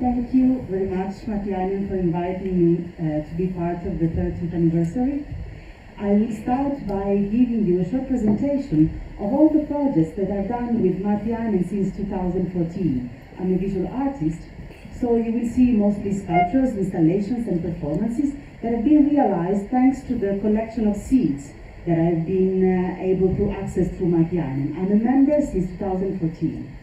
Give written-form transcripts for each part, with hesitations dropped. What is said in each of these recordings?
Thank you very much, Maatiainen, for inviting me to be part of the 30th anniversary. I will start by giving you a short presentation of all the projects that I've done with Maatiainen since 2014. I'm a visual artist, so you will see mostly sculptures, installations and performances that have been realized thanks to the collection of seeds that I've been able to access through Maatiainen. I'm a member since 2014.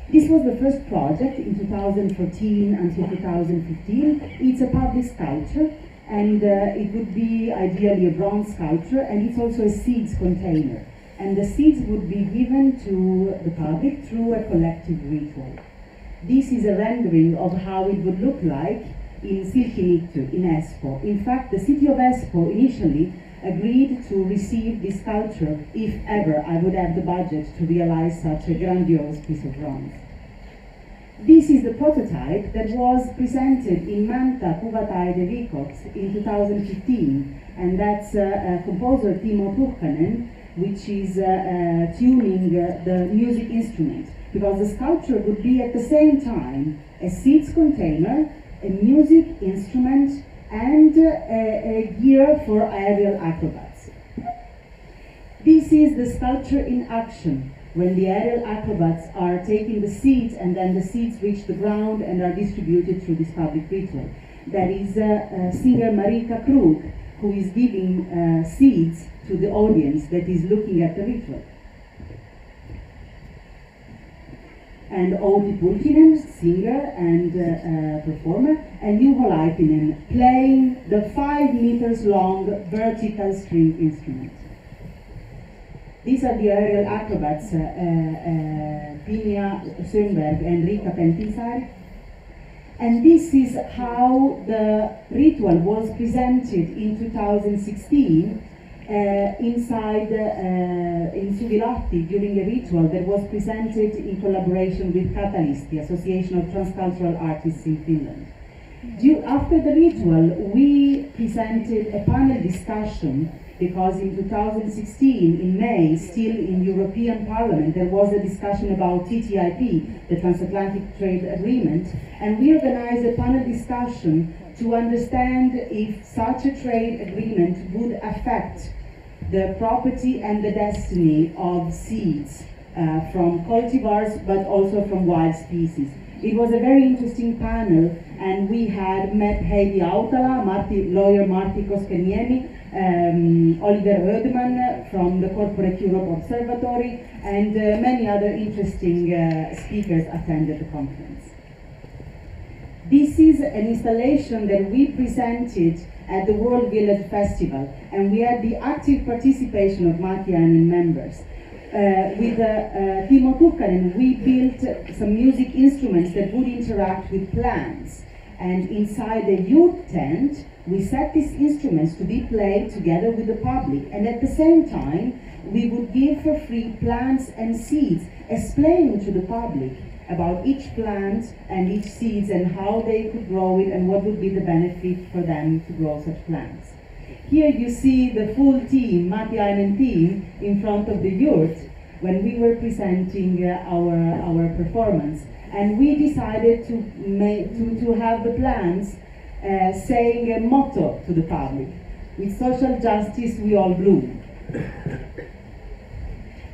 This was the first project in 2014 until 2015. It's a public sculpture, and it would be ideally a bronze sculpture, and it's also a seeds container. And the seeds would be given to the public through a collective ritual. This is a rendering of how it would look like in Silkinittu, in Espoo. In fact, the city of Espoo initially agreed to receive this sculpture if ever I would have the budget to realize such a grandiose piece of bronze. This is the prototype that was presented in Manta Kuvataide Vikots in 2015, and that's composer Timo Tuhkanen, which is tuning the music instrument, because the sculpture would be at the same time a seeds container, a music instrument, and a gear for aerial acrobats. This is the sculpture in action, when the aerial acrobats are taking the seeds and then the seeds reach the ground and are distributed through this public ritual. That is singer Marika Krug, who is giving seeds to the audience that is looking at the ritual. And Outi Pulkkinen, singer and performer, and Juho Laitinen, playing the 5 meters long vertical string instrument. These are the aerial acrobats, Pinja Sönberg and Riikka Pentinsaari. And this is how the ritual was presented in 2016 inside in Suvilahti during a ritual that was presented in collaboration with Catalyst, the Association of Transcultural Artists in Finland. After the ritual, we presented a panel discussion, because in 2016, in May, still in European Parliament, there was a discussion about TTIP, the Transatlantic Trade Agreement, and we organized a panel discussion to understand if such a trade agreement would affect the property and the destiny of seeds from cultivars, but also from wild species. It was a very interesting panel, and we had met Heidi Autala, lawyer Martti Koskeniemi, Oliver Hödman from the Corporate Europe Observatory, and many other interesting speakers attended the conference. This is an installation that we presented at the World Village Festival, and we had the active participation of Maatiainen members. With Timo Tuhkanen, we built some music instruments that would interact with plants. And inside the youth tent, we set these instruments to be played together with the public. And at the same time, we would give for free plants and seeds, explaining to the public about each plant and each seeds and how they could grow it and what would be the benefit for them to grow such plants. Here you see the full team, Maatiainen team, in front of the yurt when we were presenting our performance. And we decided to have the plants saying a motto to the public: with social justice we all bloom.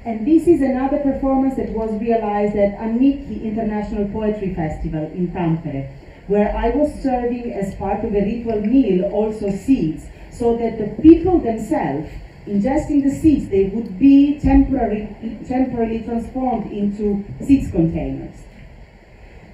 And this is another performance that was realized at Annikki International Poetry Festival in Tampere, where I was serving as part of a ritual meal also seeds, so that the people themselves, ingesting the seeds, they would be temporarily transformed into seeds containers.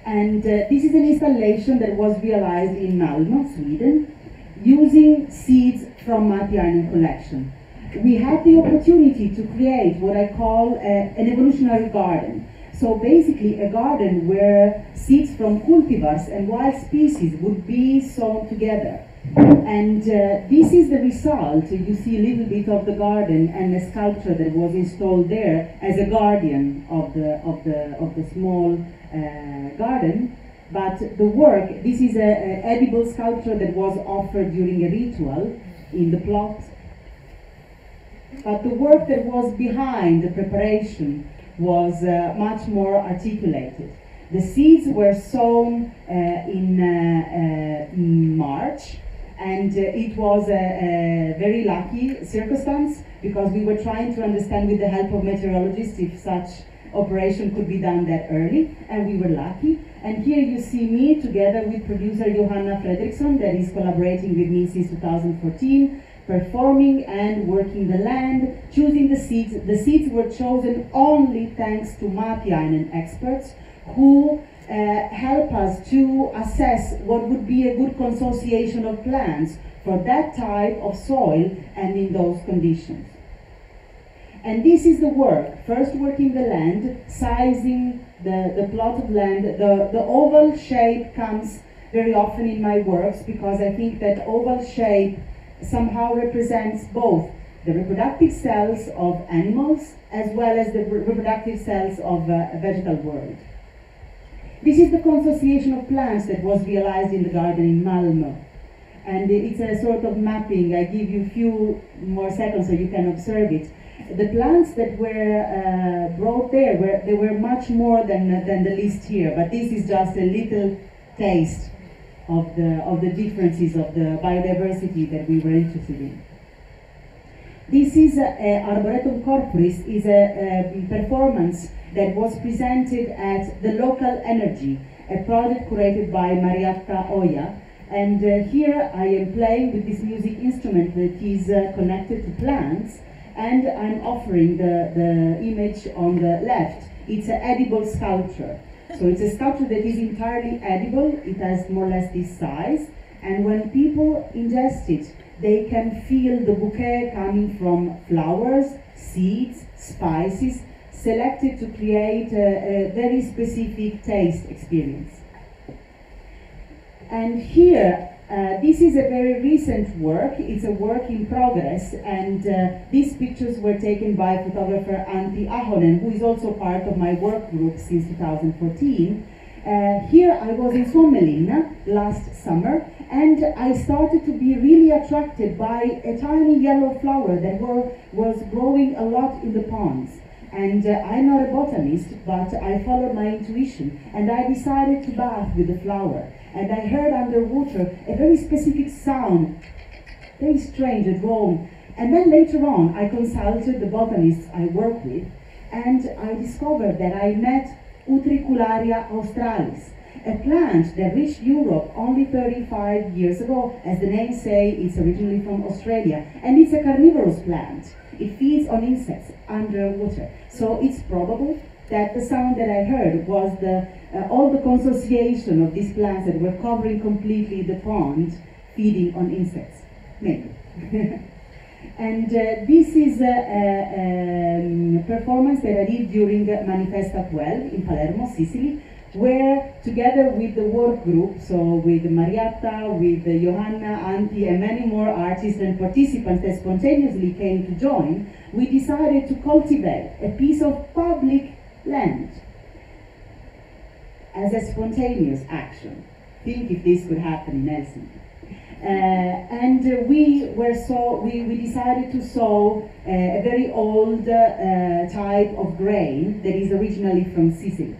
And this is an installation that was realized in Malmö, Sweden, using seeds from Maatiainen collection. We had the opportunity to create what I call an evolutionary garden. So basically a garden where seeds from cultivars and wild species would be sown together. And this is the result. You see a little bit of the garden and a sculpture that was installed there as a guardian of the small garden. But the work, this is an edible sculpture that was offered during a ritual in the plot. But the work that was behind the preparation was much more articulated. The seeds were sown in March, and it was a very lucky circumstance because we were trying to understand with the help of meteorologists if such operation could be done that early, and we were lucky. And here you see me together with producer Johanna Fredriksson, that is collaborating with me since 2014, performing and working the land, choosing the seeds. The seeds were chosen only thanks to Maatiainen experts who help us to assess what would be a good consociation of plants for that type of soil and in those conditions. And this is the work, first working the land, sizing the plot of land. The oval shape comes very often in my works because I think that oval shape somehow represents both the reproductive cells of animals as well as the reproductive cells of a vegetal world. This is the consociation of plants that was realized in the garden in Malmö. And it's a sort of mapping. I give you a few more seconds so you can observe it. The plants that were brought there, they were much more than the list here, but this is just a little taste of the differences of the biodiversity that we were interested in. This is Arboretum Corporis, is a performance that was presented at the Local Energy, a project curated by Marietta Oya. And here I am playing with this music instrument that is connected to plants, and I'm offering the image on the left. It's an edible sculpture. So it's a sculpture that is entirely edible. It has more or less this size, and when people ingest it, they can feel the bouquet coming from flowers, seeds, spices, selected to create a very specific taste experience. And here, this is a very recent work. It's a work in progress, and these pictures were taken by photographer Antti Ahonen, who is also part of my work group since 2014. Here I was in Suomenlinna last summer, and I started to be really attracted by a tiny yellow flower that was growing a lot in the ponds. And I'm not a botanist, but I followed my intuition, and I decided to bath with the flower. And I heard underwater a very specific sound, very strange, a drone. And then later on, I consulted the botanists I work with, and I discovered that I met Utricularia australis, a plant that reached Europe only 35 years ago. As the name says, it's originally from Australia, and it's a carnivorous plant. It feeds on insects underwater. So it's probable that the sound that I heard was all the consociation of these plants that were covering completely the pond, feeding on insects, maybe. And this is a performance that I did during Manifesta 12 in Palermo, Sicily, where together with the work group, so with Marietta, with Johanna, Antti, and many more artists and participants that spontaneously came to join, we decided to cultivate a piece of public land as a spontaneous action. Think if this could happen in Helsinki. And we decided to sow a very old type of grain that is originally from Sicily.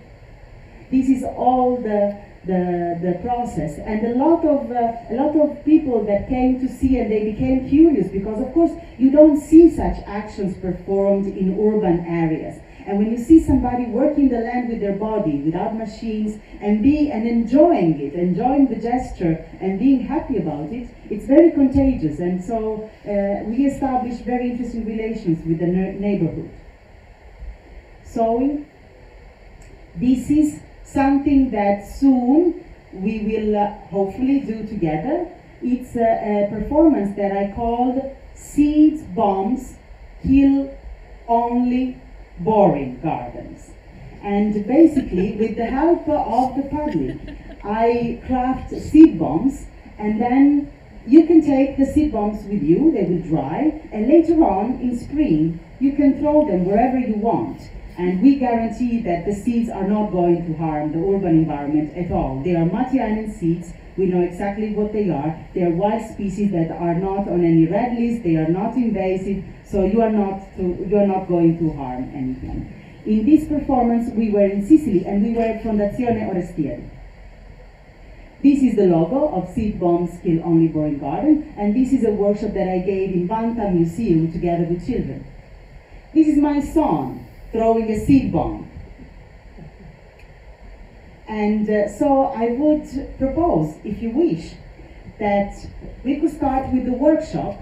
This is all the process, and a lot of people that came to see, and they became curious because, of course, you don't see such actions performed in urban areas. And when you see somebody working the land with their body, without machines, and enjoying it, enjoying the gesture, and being happy about it, it's very contagious. And so we established very interesting relations with the neighborhood. So this is something that soon we will hopefully do together. It's a performance that I called Seeds, Bombs, Kill Only Boring Gardens. And basically, with the help of the public, I craft seed bombs, and then you can take the seed bombs with you, they will dry, and later on, in spring, you can throw them wherever you want. And we guarantee that the seeds are not going to harm the urban environment at all. They are Maatiainen seeds. We know exactly what they are. They are wild species that are not on any red list. They are not invasive, so you are not going to harm anything. In this performance, we were in Sicily and we were at Fondazione Orestieri. This is the logo of Seed Bomb Skill Only Boy Garden, and this is a workshop that I gave in Vanta Museum together with children. This is my son throwing a seed bomb. And so I would propose, if you wish, that we could start with the workshop.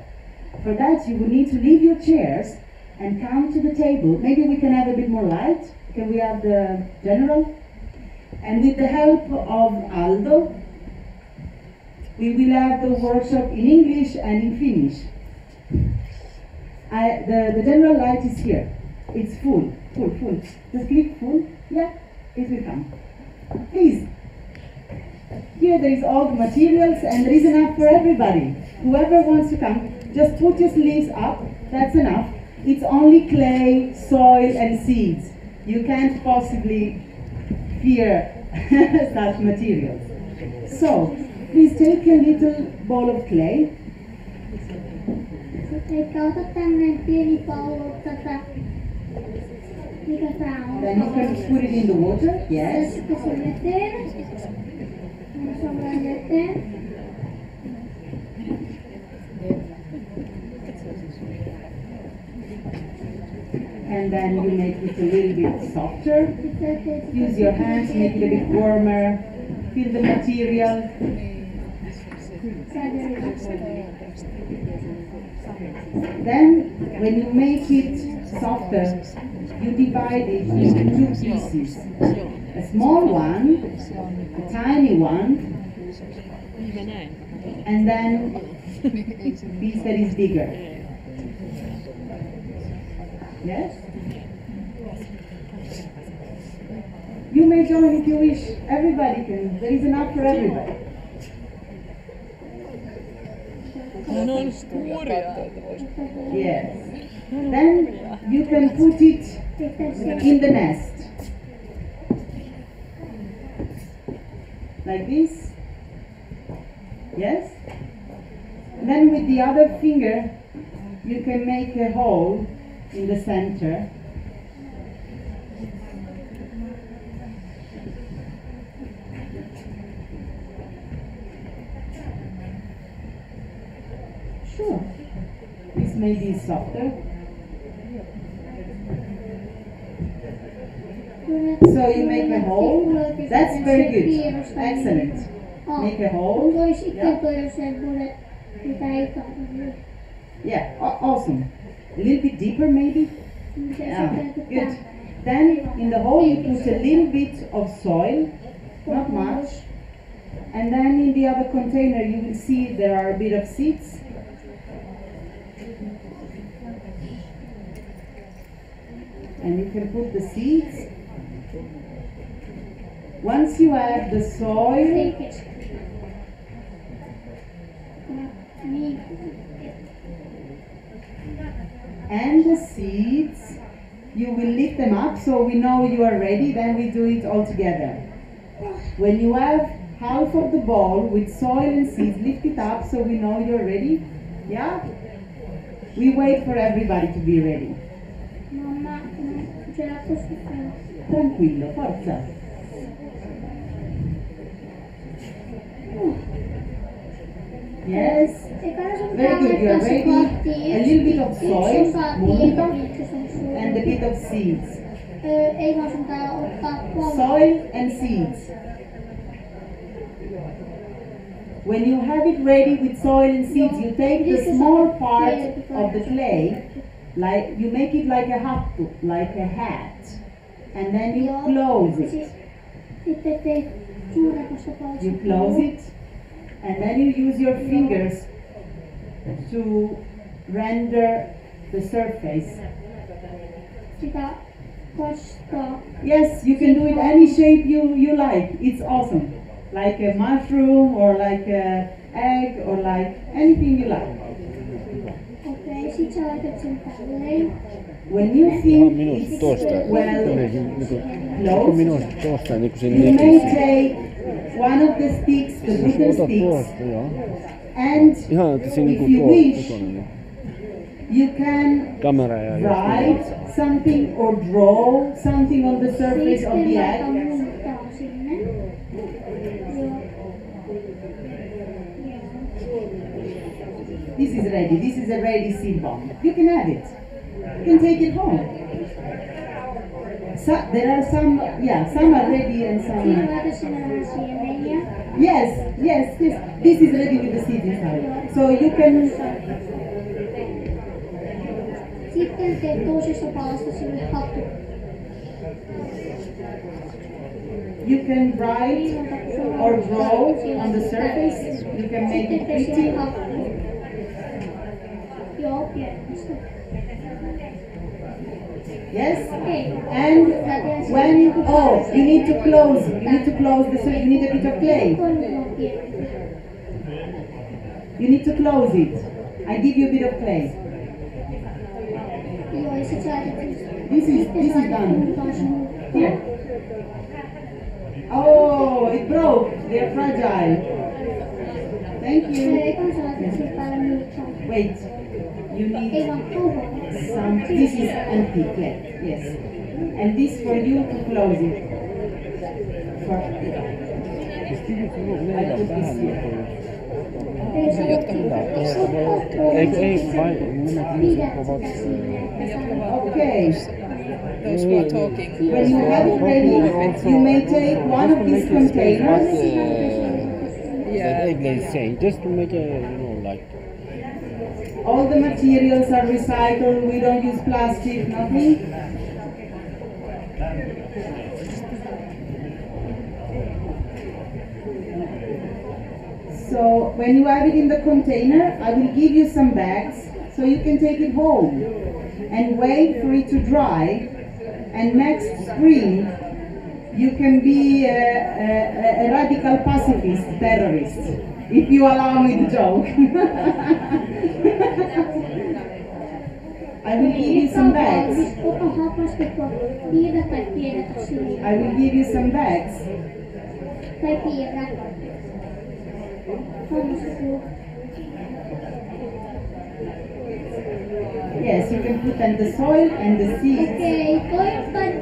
For that, you would need to leave your chairs and come to the table. Maybe we can have a bit more light. Can we have the general? And with the help of Aldo, we will have the workshop in English and in Finnish. The general light is here. It's full. Just click full. Yeah, it will come. Please. Here there is all the materials and there is enough for everybody. Whoever wants to come, just put your sleeves up. That's enough. It's only clay, soil and seeds. You can't possibly fear such materials. So, please take a little ball of clay. Then you can put it in the water, yes. And then you make it a little bit softer. Use your hands, make it a bit warmer. Feel the material. Then, when you make it softer, you divide it into two pieces. A small one, a tiny one, and then a piece that is bigger. Yes? You may join if you wish. Everybody can. There is enough for everybody. Yes. Then you can put it in the nest. Like this. Yes? And then with the other finger, you can make a hole in the center. Sure. This may be softer. So you make a hole. That's very good. Excellent. Make a hole. Yeah, awesome. A little bit deeper maybe? Yeah, good. Then in the hole you put a little bit of soil, not much. And then in the other container you will see there are a bit of seeds. And you can put the seeds. Once you add the soil, and the seeds, you will lift them up so we know you are ready, then we do it all together. When you have half of the ball with soil and seeds, lift it up so we know you're ready. Yeah? We wait for everybody to be ready. Tranquillo, forza. Yes. Very good, you are ready. A little bit of soil, and a bit of seeds. Soil and seeds. When you have it ready with soil and seeds, you take the small part of the clay, like you make it like a hat, and then you close it. You close it, and then you use your fingers to render the surface. Yes, you can do it any shape you like. It's awesome. Like a mushroom or like an egg or like anything you like. When you think it's well closed, you may take one of the sticks, the wooden sticks, and if you wish, You can write something or draw something on the surface of the egg. This is ready. This is a ready seed bomb. You can have it. You can take it home. So, there are some, some are ready and some are... Yes. This is ready with the seed inside. So you can... Sitten teet toisesta palasta sille hattu. You can write or draw on the surface. You can make it pretty. Joo, pienesti. Yes? And when, you need to close. You need to close the surface. You need a bit of clay. You need to close it. I give you a bit of clay. This is done. Here. Oh, it broke. They're fragile. Thank you. Wait. You need some. This is empty clay. Yes. And this for you to close it. I put this here. Okay. Those who are talking. When you have it ready, you may take one of these containers. That Egle is saying, just to make a, like... All the materials are recycled. We don't use plastic, nothing. So when you have it in the container, I will give you some bags so you can take it home and wait for it to dry. And next spring, you can be a radical pacifist terrorist, if you allow me the joke. I will give you some bags. I will give you some bags. Yes, you can put on the soil and the seeds.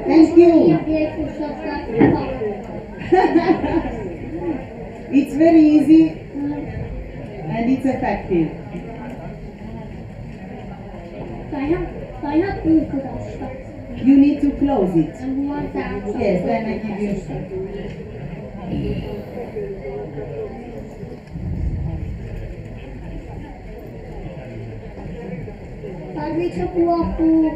Thank you. It's very easy and it's effective. You need to close it. Yes, then I give you. Tarvitsetko kuoppua?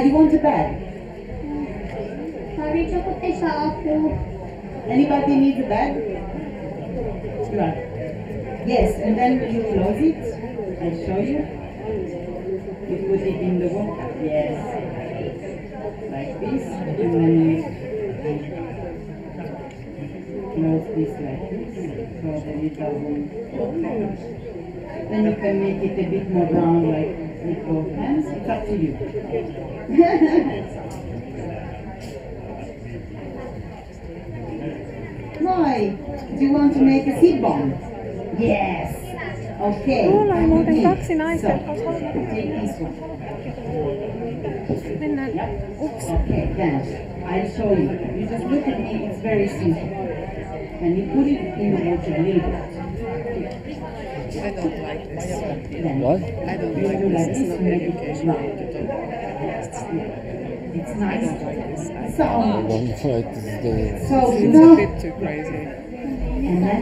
You want a bag? Tarvitsetko teistä apua? Anybody needs a bag? Sure. Yes, and then you close it. I'll show you. You put it in the water. Yes. Like this. And then you close this like this. So that it doesn't open. Then you can make it a bit more round like with both hands. It's up to you. Why? Do you want to make a seed bomb? Yes. Okay. Mulla on muuten kaksi naista. So, take this one. Mennään. Yep. Okay, then I'll show you. You just look at me. It's very simple. And you put it in the water a little bit. I don't like this. Then What? I don't you like do this. like It's this not to make it educational round. to talk. It's nice. I don't like this. So, I don't like this. so It's a now, bit too crazy. and then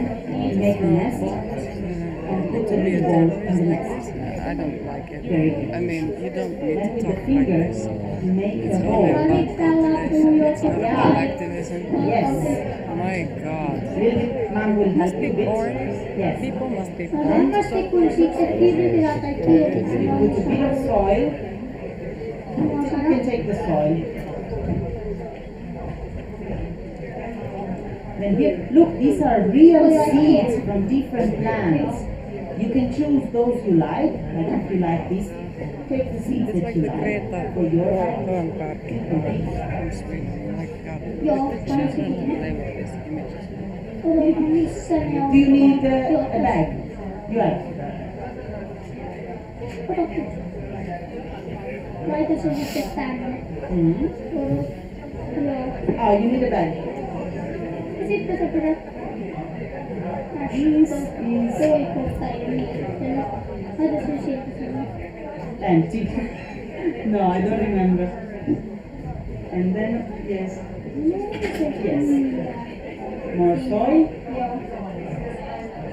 you make a nest and put a little ball in the nest. I don't like it. Very good. I mean, you don't need Then to with talk the like fingers, this. you make It's a only hole. about compilation. It's not Yeah. about activism. Yes. My God. Really, mom will help Must be you a bit. bored. Yes. People must be bored. Varmasti kun sitten kirjoitetaan tai You put a bit kirjoitetaan. of soil. You can take the soil. Then here, look, these are real seeds from different plants. You can choose those you like if you like this. take the seeds It's that like you the like Greta for your art. Thunberg from Sweden. Oh my god. Joo, Look at the tämä on children who siinä. play with these images. Oliko missä ne on? Do you need Joo, a bag? You have. Ota. Laita se sitten tänne. Mm-hmm. Joo. Oh, you need a bag. Ja sitten sä pidät This tästä is koikosta ja niin. Ja laita sen sieltä sinne. empty. No, I don't remember. And then, yes, yes. More soil. Joo.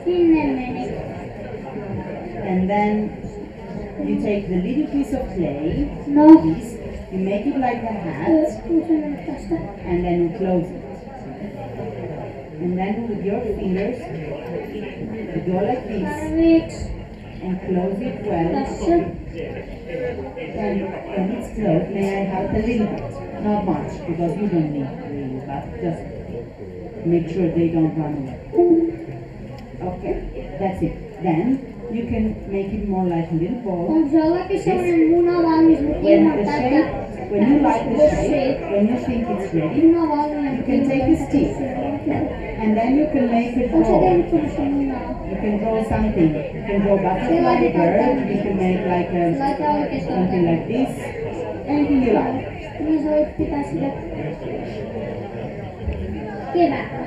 Sinne meni. And then you take the little piece of clay, No. this, you make it like a hat, Tästä. and then you close it. And then with your fingers, you go like this, Tarviiks and close it well. tässä. And when it's closed, may I help a little bit? Not much, because you don't need really, but just make sure they don't run away. Okay, that's it. Then you can make it more like a little ball. On jollakin sellainen muna valmis, mutta When ilman the tätä. shape, when you like the shape, when you think it's ready, Muna valmiina. you can take a stick, and then you can make a Onko se draw. tehnyt semmoista munaa? You can draw something. You can draw butterfly, bird. You can make like a Laita oikeastaan something like this. Anything you like. Niin se voit pitää sille keväällä.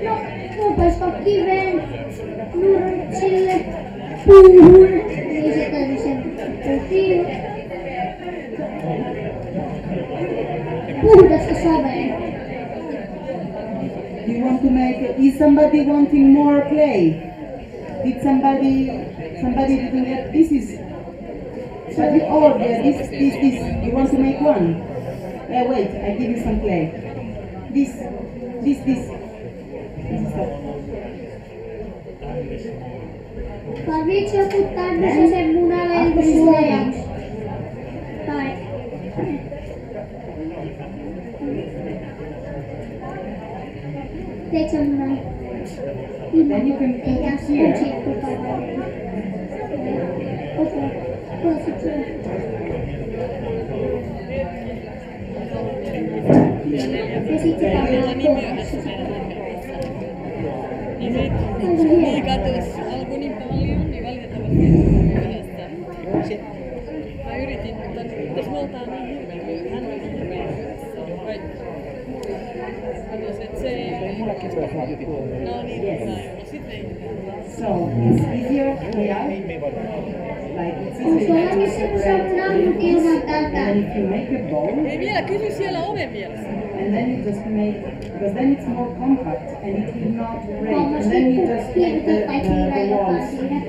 No, voin paistaa kiveen, nurtsille, puuhun. Niin sitten sen puutiin. Puhdasta saveen. You want to make? Is somebody wanting more clay? Did somebody didn't get? This is. But you all yeah, this. You want to make one? Yeah, wait. I give you some clay. This. This is the. Tarviiks joku tämmöisen munalennun suojaksi? Tai... Teekö sä munan? Then you can put it here. Okei. Tuossa se. Ja sit se pannaan tuossa. Niin katos, alkoi niin paljon, niin valitettavasti myöhässä. Sitten mä yritin, mutta jos me oltaan niin hirveän myöhässä, hän oli hirveän myöhässä. Katos, että se ei... No niin, no sitten ei. So it's easier here. Like it's On easier. suojakin semmoisen munan ilman tätä. And if you make a bowl, Ei vielä, kysy siellä oven vieressä. and then you just make, because then it's more compact and it will not break. Homma And then you sitten just make kiinnittää tai the kiinnittää walls. siihen.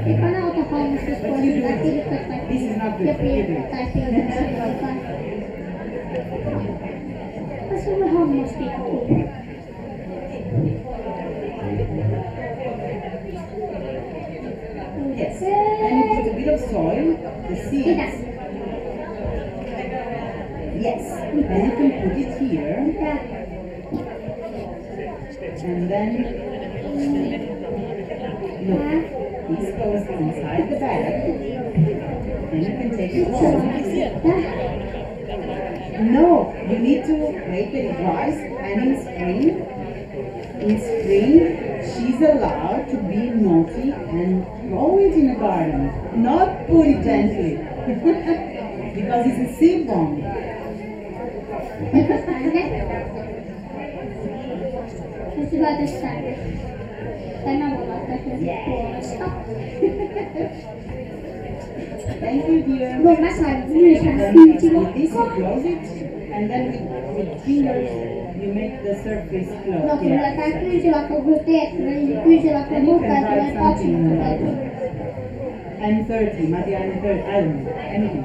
Ekana ota halmasta pois, tai kiinnittää tai This is not good. ja piirtää tai piirtää siihen jotain. Tässä on hammastikku. Yes. And you put a bit of soil, the seeds. Mitä? Yes. Then you can put it here. Mitä? And then look, this goes inside the bag. Then you can take it home. No, you need to wait till it dries, and in spring, she's allowed to be naughty and throw it in the garden, not put it gently, because it's a seed bomb. Nyt laita tänne. Tänä voi laittaa sen puolesta. Thank you, dear. No mä sain yhden Then with this you kyytilokko. close it, and then with fingers you make the surface No close. kyllä Yeah. tää kyytilokko kun teet, niin kyytilokko Then you mukaan can tulee write 20 something. I'm 30, Maatiainen 30, I don't know, anything.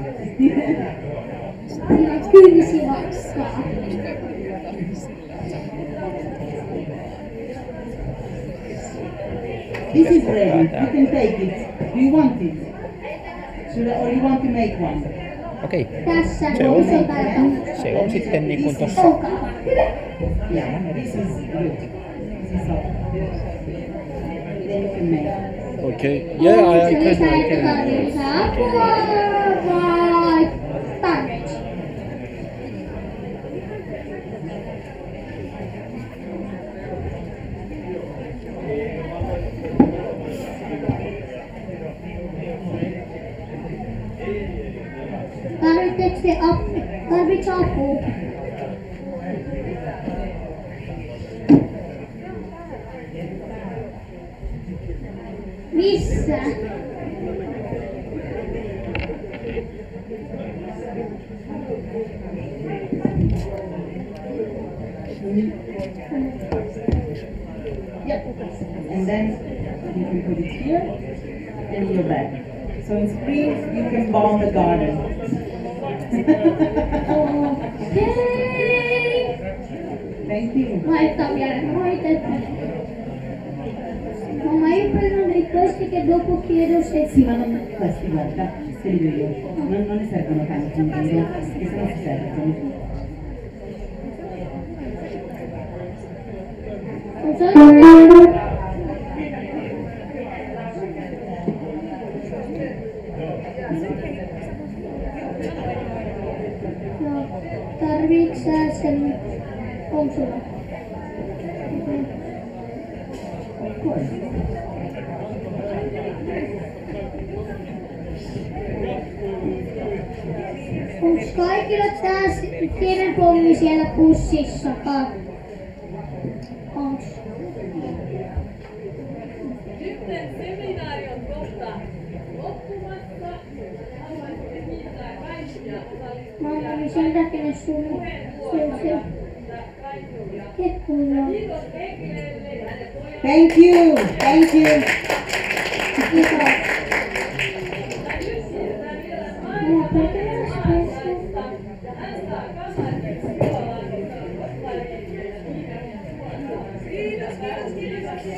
Siinä kyynisi maksaa. This is ready, you can take it. Do you want it? Or you want to make one? Okei. Tässä Se on- se on täällä. Se on sitten niin kuin tossa. Olkaa hyvä. Yeah, this is good. This is all. then you can make. Okay. Yeah, I Onko can. lisää, I että can. tarvii lisää apua vai tarvitsi? Tarvitsetko apua? Missä? Yep. And then you can put it here and your bag. So in spring you can bomb the garden. Okei. Thank you. Laittaa vielä hoitet. Mamma April e questi che dopo chiedo se Sì, ma non questi, guarda, se li vedo io. Non ne servono tanto, in giro, perché se no si servono. Tarvitsee sen konsulla. Of course. Onks kaikilla tää pienen pommi siellä pussissakaan? Onks? Sitten seminaari on kohta loppumassa. Haluaisin kiittää kaikkia osallistujia. Mä olin sen takia ne sun. Kekkuja. Kiitos Eglelle ja hänen pojilleen. Thank you. Thank you. Kiitos. Mulla hän saa kansallisesti Kiitos.